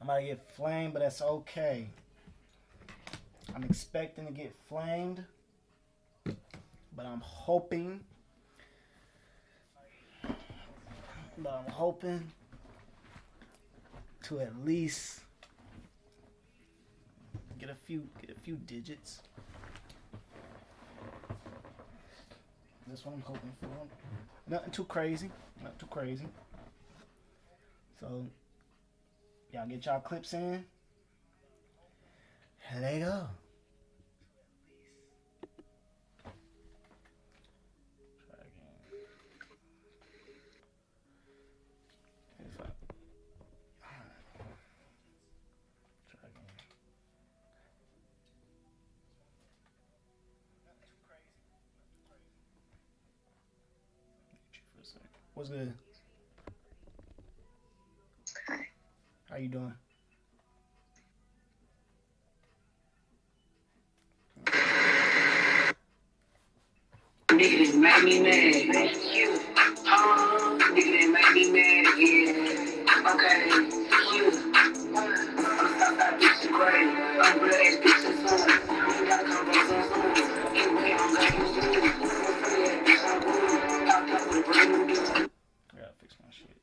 I might get flamed, but that's okay. I'm expecting to get flamed, but I'm hoping. To at least get a few digits. That's what I'm hoping for. Nothing too crazy. So y'all get y'all clips in. Here they go. Try again. Try again. What's good? Hi. How you doing? Niggas make me mad. You. Niggas make me mad again. Okay. You. I'm bitch great. I'm glad bitch is on. You gotta come back soon. Anyway, I'm I gotta fix my shit.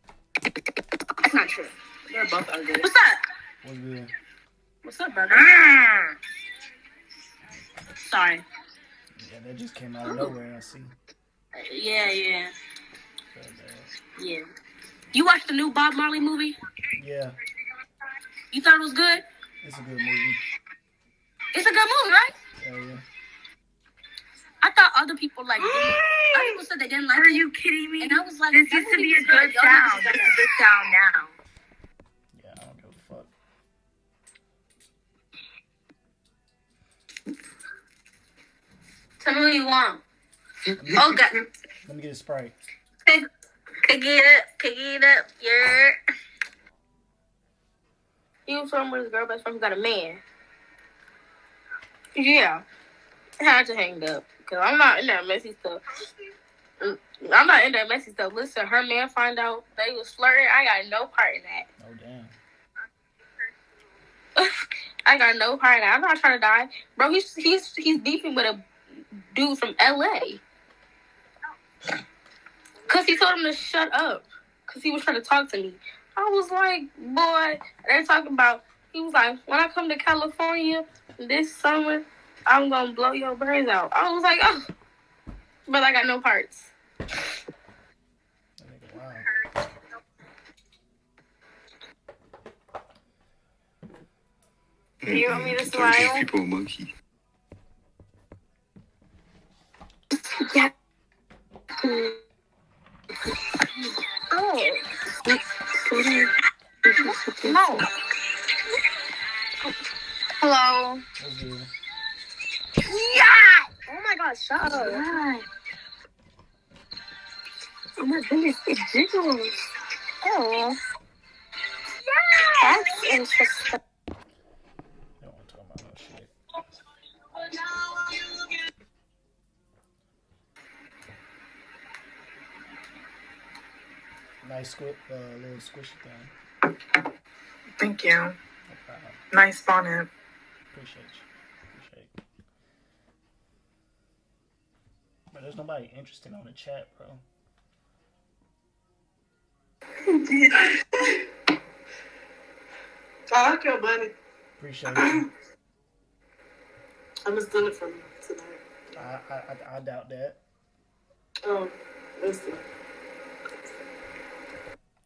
That's not true. They're both ugly. What's up? What's good? What's up, brother? Sorry. Yeah, that just came out of nowhere, I see. Yeah. Yeah. You watched the new Bob Marley movie? Yeah. You thought it was good? It's a good movie. It's a good movie, right? Hell yeah. I thought other people liked it. Other people said they didn't like it. Are you kidding me? And I was like, this used to be a good sound. This is the sound now. Yeah, I don't give a fuck. Tell me what you want. Oh, God. Let me get a Sprite. Cook it up, yeah. He was from with his girl best friend who got a man. Yeah. I had to hang up. Because I'm not in that messy stuff. Listen, her man find out they was flirting. I got no part in that. Oh, damn. I got no part in that. I'm not trying to die. Bro, he's beefing with a dude from LA. Because he told him to shut up. Because he was trying to talk to me. I was like, boy, they're talking about, he was like, when I come to California this summer, I'm going to blow your brains out. I was like, oh. But I got no parts. wow. You want me to smile? People a monkey. Yeah. Oh. No. Hello. Yeah. Oh my God, shut up. God. Oh my goodness, it jiggles. Oh. Yeah. That's interesting. Don't want to talk about no shit. Nice little squishy thing. Thank you. No problem. Nice bonnet. Appreciate you. But there's nobody interested on the chat, bro. I like your money. Appreciate you. I'm gonna steal it from you tonight. I doubt that. Oh, listen.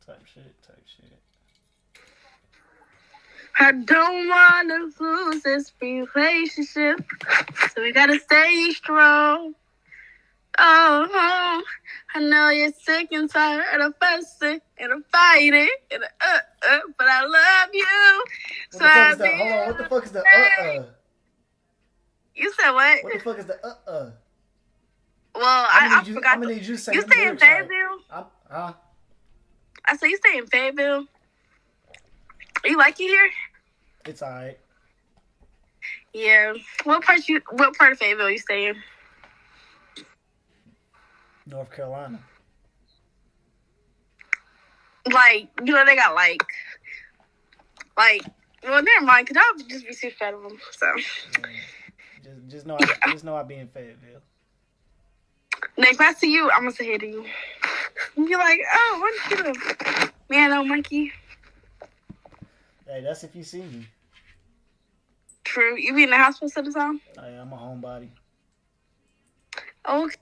Type shit. I don't want to lose this relationship, so we gotta stay strong. Oh, I know you're sick and tired of fussing and of fighting and but I love you. Hold on, what the fuck is the You said what? What the fuck is the Well, I forgot. I'm gonna need you to say you stay in Fayetteville? Huh? I said you stay in Fayetteville. You like it here? It's alright. Yeah. What part of Fayetteville you stay in? North Carolina. Like, you know, they got like Like, well, never mind, because I would just be too fat of them. So, Yeah. Just know I be in Fayetteville. next I see you, I'm going to say hey to you. And you're like, oh, what you doing? Man, oh, monkey. Hey, that's if you see me. True. You be in the house most of the time? Hey, I'm a homebody. Okay.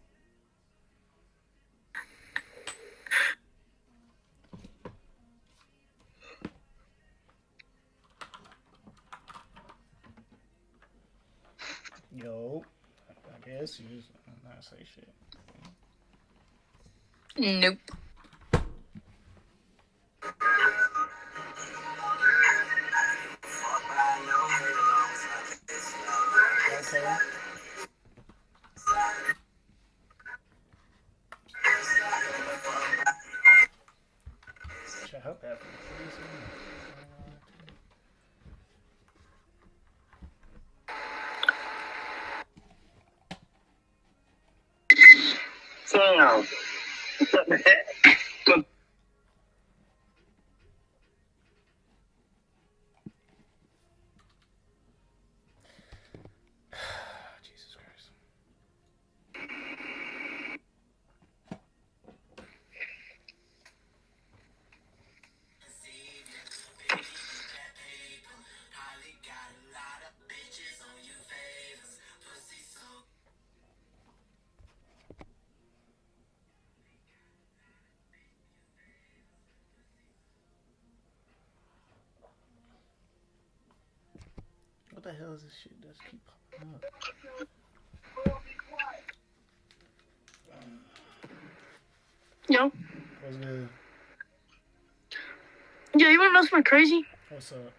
Yo, I guess you just not say shit. Nope. Okay. Check her bathroom. Damn. Jesus Christ. What the hell is this shit that's keep popping up? Yo. What's good? Yo, you want to know something crazy? What's up?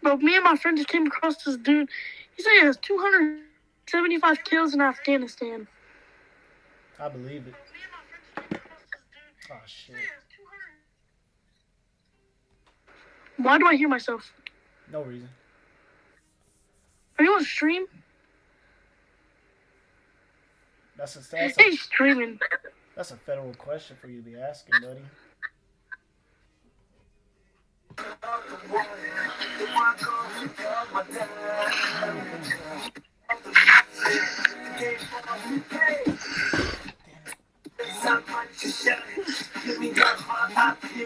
Bro, me and my friend just came across this dude. He said he has 275 kills in Afghanistan. I believe it. Oh shit. Why do I hear myself? No reason. Are you on stream? That's He's streaming. That's a federal question for you to be asking, buddy.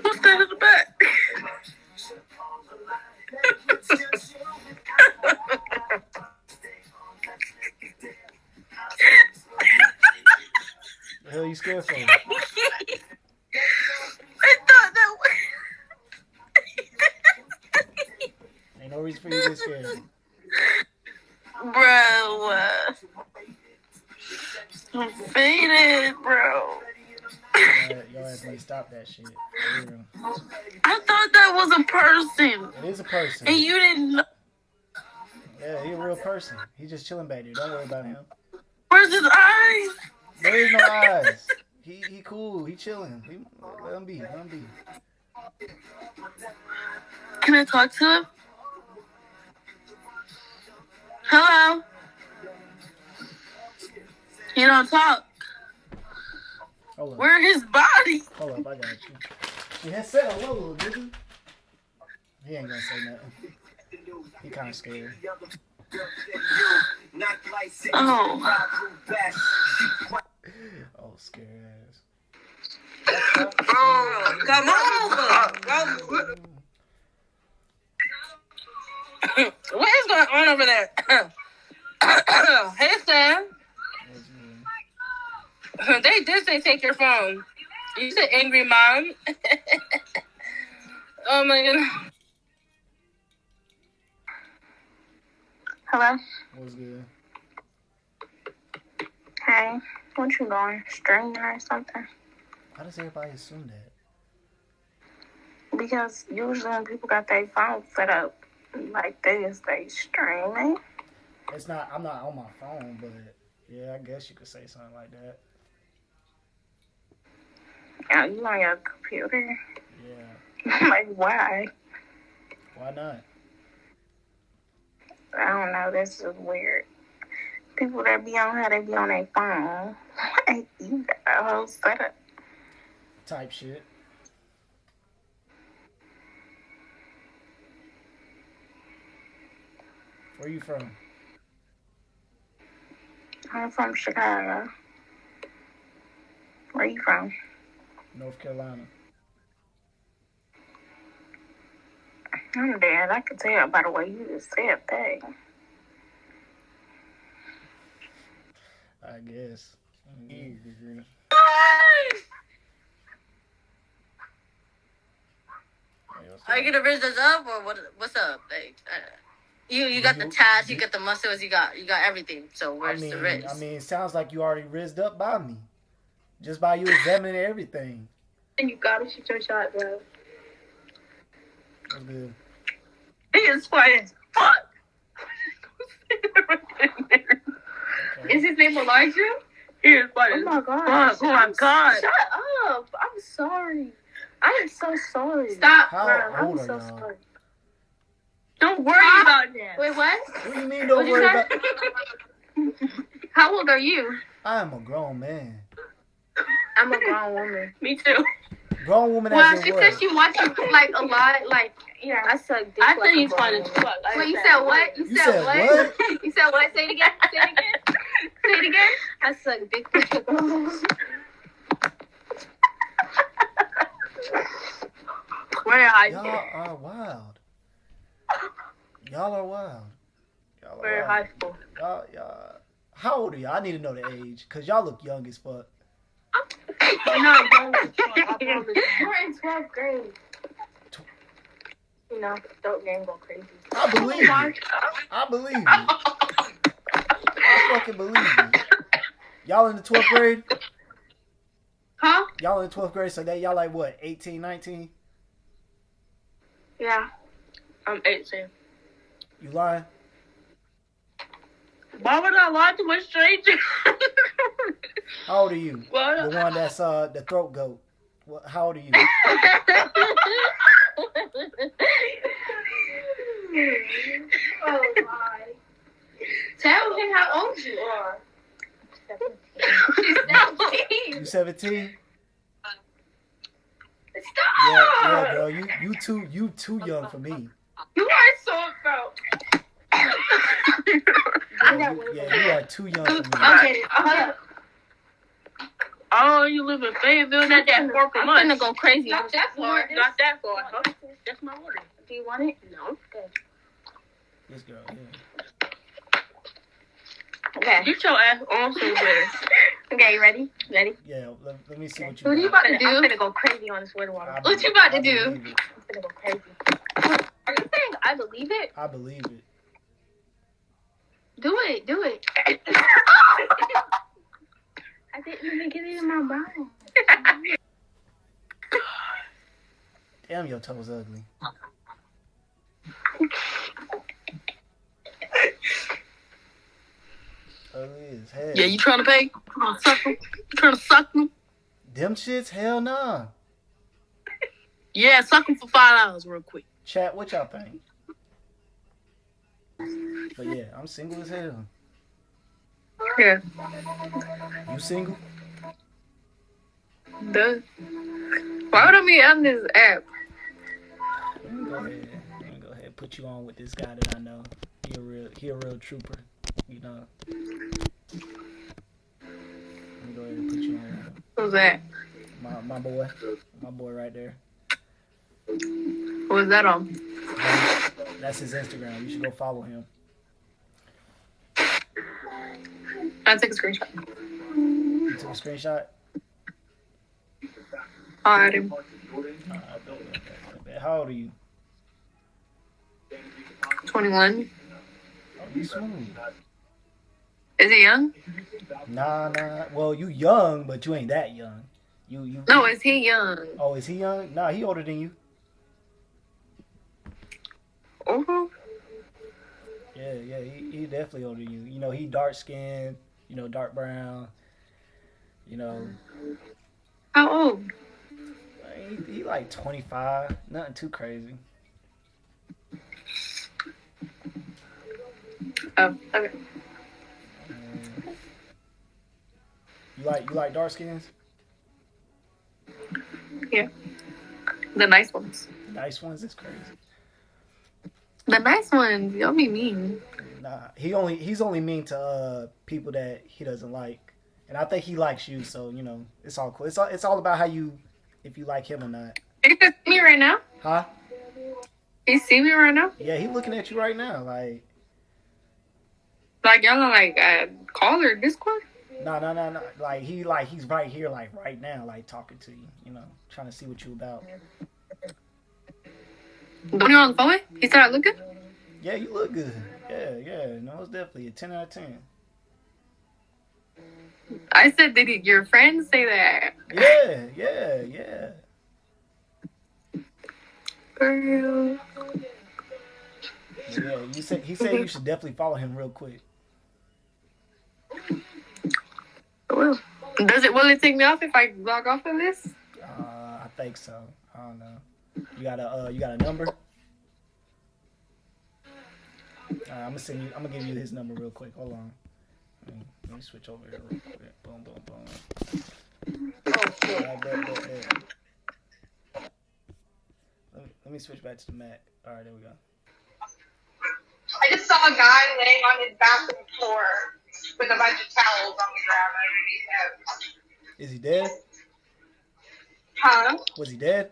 What's that in the back? The hell you scared for? I thought that Ain't no reason for you to get scared. Bro, I'm faded, bro. Y'all ass need to stop that shit. For real. I thought that was a person. It is a person. And you didn't know. Yeah, he a real person. He's just chilling back there. Don't worry about him. Where's his eyes? There is no eyes. He cool. He chilling. Let him be. Let him be. Can I talk to him? Hello? He don't talk. Hold up. Where his body? Hold up. I got you. He has said hello, little nigga. He ain't gonna say nothing. He kind of scared. Oh. Oh, scared ass. Oh, come on. What is going on over there? Hey, Sam. They did say take your phone. You said angry mom. Oh my god. Hello? What's good? Hey, what you doing? Streaming or something? Why does everybody assume that? Because usually when people got their phone set up like this, they streaming. It's not. I'm not on my phone, but yeah, I guess you could say something like that. Yeah, you on your computer? Yeah. Like, why? Why not? I don't know. This is weird. People that be on how they be on their phone. Like, you got a whole setup. Type shit. Where you from? I'm from Chicago. Where you from? North Carolina. I'm dead. I can tell by the way you just said that. I guess. Are you gonna raise this up or what? What's up? Like, you got the tats, you got the muscles, you got everything. So where's the wrist? I mean, it sounds like you already rizzed up by me, just by you examining everything. And you gotta shoot your shot, bro. That's good. He is quiet as fuck. Okay. Is his name Elijah? He is quiet. Oh my god. Fuck. Oh my god. Shut up. I'm sorry. I am so sorry. Stop, How bro. old I'm are so y'all? sorry. Don't worry about that. Wait, what? What do you mean don't worry about? How old are you? I am a grown man. I'm a grown woman. Me too. Grown woman Well, as in she what? said she watches like a lot, like I suck dick. I like think a he's fine grown as woman. fuck. I Wait, you understand. said what? You said what? You said what? Say it again. Say it again. Say it again. I suck dick like a grown woman. We're in high Y'all school. are wild. Y'all are wild. Y'all We're in are high wild. school. Y'all. How old are y'all? I need to know the age, cause y'all look young as fuck. We're not young as fuck, I promise. We're in 12th grade. You know, dope game go crazy. I believe you. I believe you. I fucking believe you. Y'all in the 12th grade? Huh? Y'all in the 12th grade, so that y'all like what, 18, 19? Yeah. I'm 18. You lying? Why would I lie to a stranger? How old are you? What? The one that's the throat goat. How old are you? Oh my. Tell him how old you are. 17. You 17? Stop! Yeah, girl. You too young for me. You are so bro. Yeah, you are too young for me. Okay, hold up. Oh, you live in Fayetteville? Not that far from us. I'm gonna go crazy. Not that far. Not that far. Huh? That's my order. Do you want it? No. This girl, yeah. Okay. Get your ass on somewhere. Okay, you ready? Ready? Yeah, let me see what What are you you got. about to do? I'm gonna go crazy on this word water. I What you believe- about to I do? believe it. I'm gonna go crazy. Are you saying I believe it? I believe it. Do it. Do it. I didn't even get it in my mind. Damn, your toes ugly. Ugly as hell. Yeah, you trying to pay? You trying to suck them? You trying to suck them? Them shits? Hell nah. Yeah, suck them for $5 real quick. Chat, what y'all think? But yeah, I'm single as hell. Yeah. You single? Duh. Why would I be on this app? Let me go ahead. Let me go ahead and put you on with this guy that I know. He a real trooper. You know. Let me go ahead and put you on with him. Who's that? My boy. My boy right there. Who is that on? That's his Instagram. You should go follow him. I'll take a screenshot. You took a screenshot? I'll add him. How old are you? 21. Oh, you smooth. Is he young? Nah. Well, you young, but you ain't that young. You. No, is he young? Oh, is he young? Nah, he older than you. Oh. Yeah, he definitely older than you. You know, he dark skinned, dark brown. How old? He like 25. Nothing too crazy. Oh, okay. You like dark skins? Yeah. The nice ones. Nice ones is crazy. The nice ones. Y'all be mean. Yeah. Nah, he's only mean to people that he doesn't like, and I think he likes you. So you know, it's all cool. It's all about how you, if you like him or not. You can see me right now? Huh? You see me right now? Yeah, he looking at you right now. Like, Y'all on call or Discord? no. Like he's right here, like right now, like talking to you. You know, trying to see what you about. Don't you on the phone with? He started looking? Yeah, you look good. Yeah. No, it's definitely a 10 out of 10. I said, did your friends say that? Yeah. Girl. Yeah, he said you should definitely follow him real quick. Well, will it take me off if I log off of this? I think so. I don't know. You got a number? I'm gonna give you his number real quick. Hold on. Let me switch over here real quick. Boom. Alright, bet. Let me switch back to the Mac. Alright, there we go. I just saw a guy laying on his bathroom floor with a bunch of towels on the ground underneath him. Is he dead? Huh? Was he dead?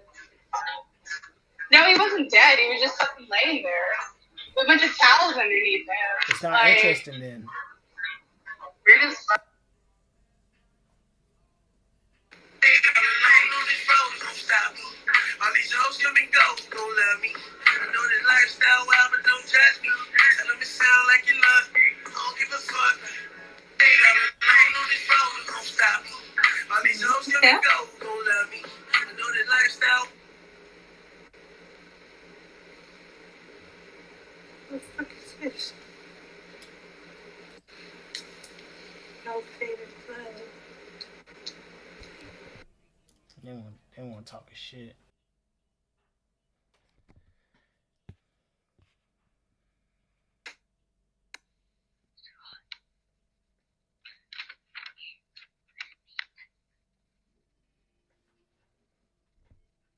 No, he wasn't dead. He was just fucking laying there with a bunch of towels underneath him. It's not interesting then. We're just. All these hoes come and go, don't love me. I know that lifestyle wild, but don't judge me. Tell them it sound like you love me. I don't give a fuck. They got a line on this road, don't stop me. All these hoes come and go, don't love me. I know that lifestyle. What the fuck is this? No favorite club. They want to talk shit.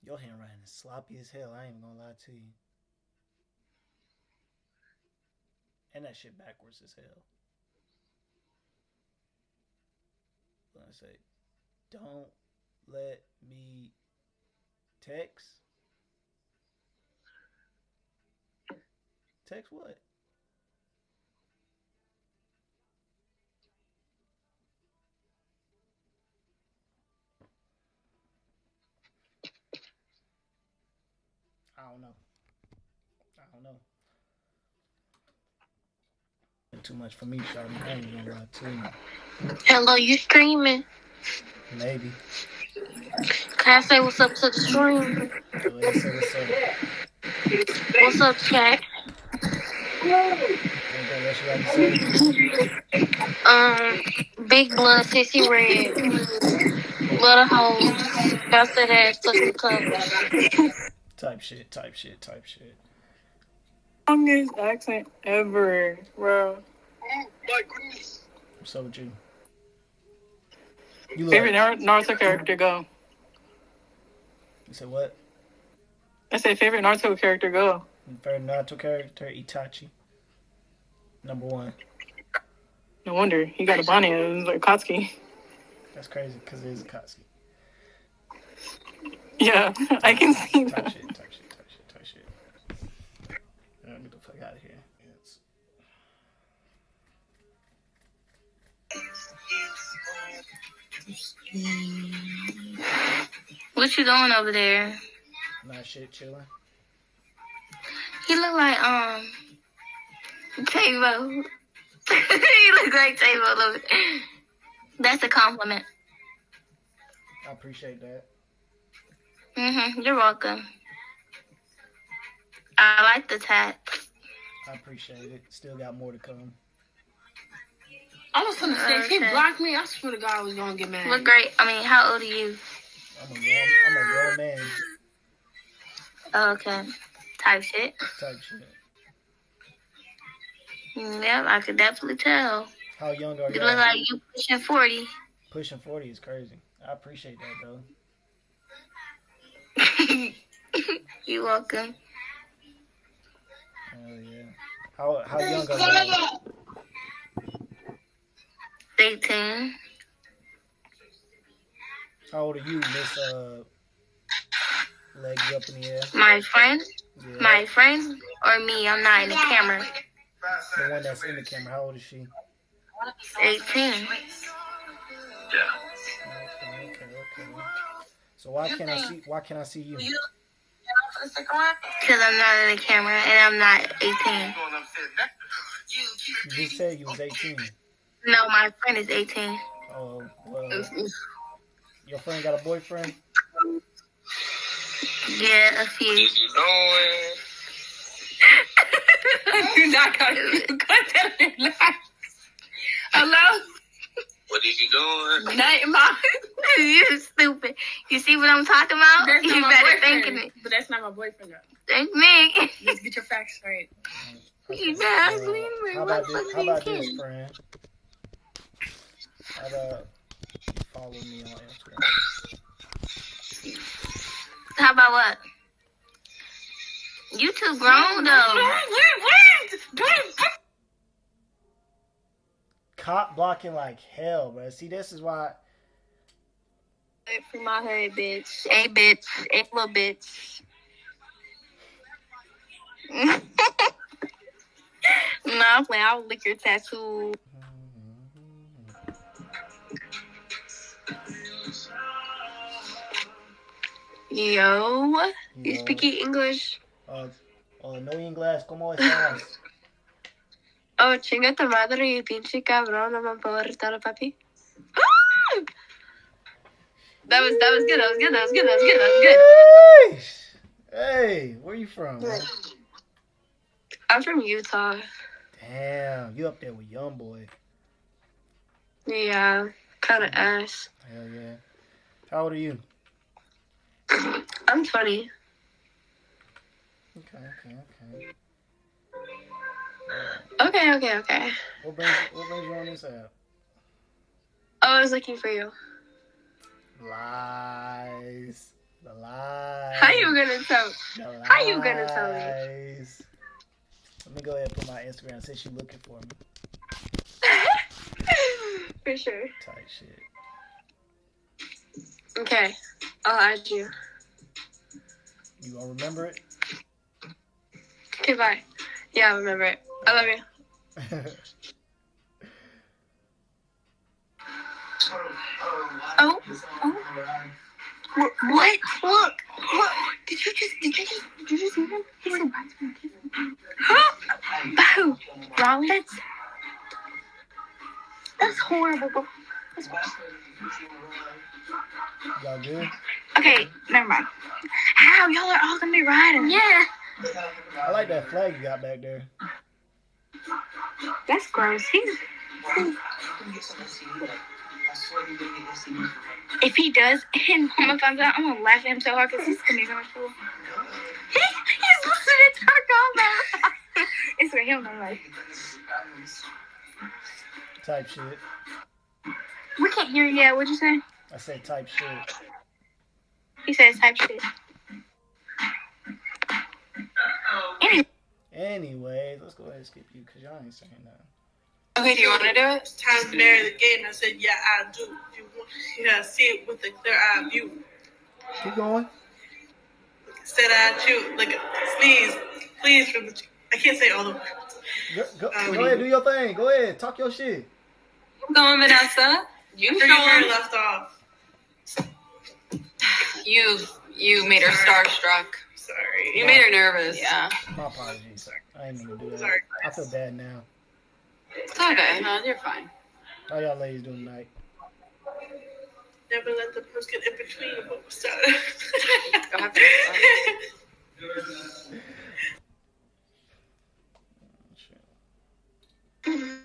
Your handwriting is sloppy as hell. I ain't even gonna lie to you. And that shit backwards as hell. What did I say? Don't let me text. Text what? I don't know. Too much for me, Charlie. I ain't gonna lie to you. Hello, you streaming? Maybe. Can I say what's up to the stream? Go ahead, say what's up. What's up, chat? Anything else you got to say? Big blood, sissy red, little hoes, busted ass, touch the covers. Type shit. Longest accent ever, bro. What's up with you? You Favorite Naruto character, go. You said what? I said favorite Naruto character, go. Favorite Naruto character, Itachi. Number 1. No wonder. He got a bunny. It was like Katsuki. That's crazy because it is Akatsuki. Yeah, I can see Type that. shit. Get the fuck out of here. What you doing over there? Not shit, chilling. He look like Tavo. He look like Tavo over there. That's a compliment. I appreciate that. You're welcome. I like the tats. I appreciate it. Still got more to come. I was gonna say, if he Okay. blocked me, I swear to God I was gonna get mad. Look great. I mean, how old are you? I'm a grown man. Oh, okay. Type shit. Type shit. Yep, I could definitely tell. How young are You you? look like you pushing 40. Pushing 40 is crazy. I appreciate that, though. You welcome. Hell yeah. How young are you? 18. How old are you, Miss Legs Up in the Air? My friend? Yeah. My friend or me? I'm not in the camera. The one that's in the camera. How old is she? 18. Okay. So why can't I see you? Because I'm not in the camera and I'm not 18. You just said you was 18. No, my friend is 18. Oh, well. Your friend got a boyfriend? Yeah, a few. You're not going to tell me lies. Hello? What is you doing? Nothing, Mom. You stupid. You see what I'm talking about? That's You not my better boyfriend. think of it. But that's not my boyfriend, though. Think me. Let's get your facts straight. You better believe me. How about this, friend? How about you follow me on Instagram? How about what? You too grown, though. Cop blocking like hell, bro. See, this is why. From my head, bitch. Hey, bitch. Hey, little bitch. No, I'm playing. I'll lick your tattoo. Yo, you speaking English? No inglés, ¿cómo estás? Oh, chinga tu madre y pinche cabrón, no me puedo retar, papi. That was good. Hey, where you from, man? I'm from Utah. Damn, you up there with young boy. Yeah, kind of ass. Hell yeah. How old are you? I'm 20. Okay. What brings you on this app? Oh, I was looking for you. Lies. The lies. How you gonna tell? How you gonna tell me? Let me go ahead and put my Instagram since you're looking for me. For sure. Tight shit. Okay, I'll add you. You gonna remember it? Okay, bye. Yeah, I remember it. I love you. Oh. What? Look. Did you just see him? He said, huh? Wrong? That's horrible, bro. Y'all good? Okay, never mind. How? Y'all are all gonna be riding. Yeah. I like that flag you got back there. That's gross. If he does, and Mama finds out, I'm gonna laugh at him so hard because he's gonna be so much fool. He's listening to our comment. It's for him, I'm like. Type shit. We can't hear you yet. What'd you say? I said type shit. He says type shit. Anyway, let's go ahead and skip you because y'all ain't saying nothing. Okay, do you want to do it? It's time to marry the game. I said, yeah, I do. You gotta see it with a clear eye view. Keep going. Said I chew. Like, please from the. I can't say all the words. Go ahead, do your thing. Go ahead, talk your shit. Going, Vanessa. You Forget where I left off. You made her starstruck. Sorry. You made her nervous. Yeah. My apologies. I ain't mean to do that. Sorry. I feel bad now. It's okay. No, you're fine. How y'all ladies doing tonight? Never let the post get in between what was started. Go have fun.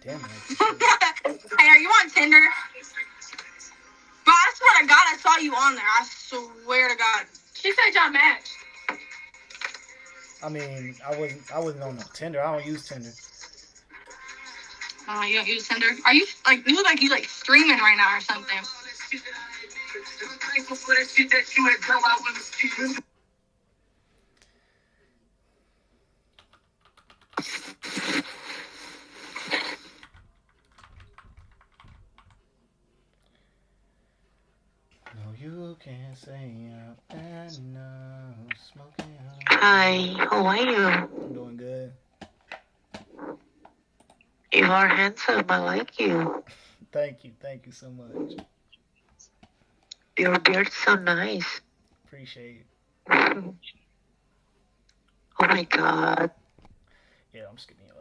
Damn it. Hey, are you on Tinder? Bro, I swear to God, I saw you on there. I swear to God. She said y'all matched. I mean, I wasn't on no Tinder. I don't use Tinder. Oh, you don't use Tinder? Are you, like, you look like you, like, streaming right now or something. No, you can't say I'm enough. Smoking. Hi, how are you? I'm doing good. You are handsome. I like you. Thank you so much. Your beard's so nice. Appreciate it. Oh my god. Yeah, I'm just kidding.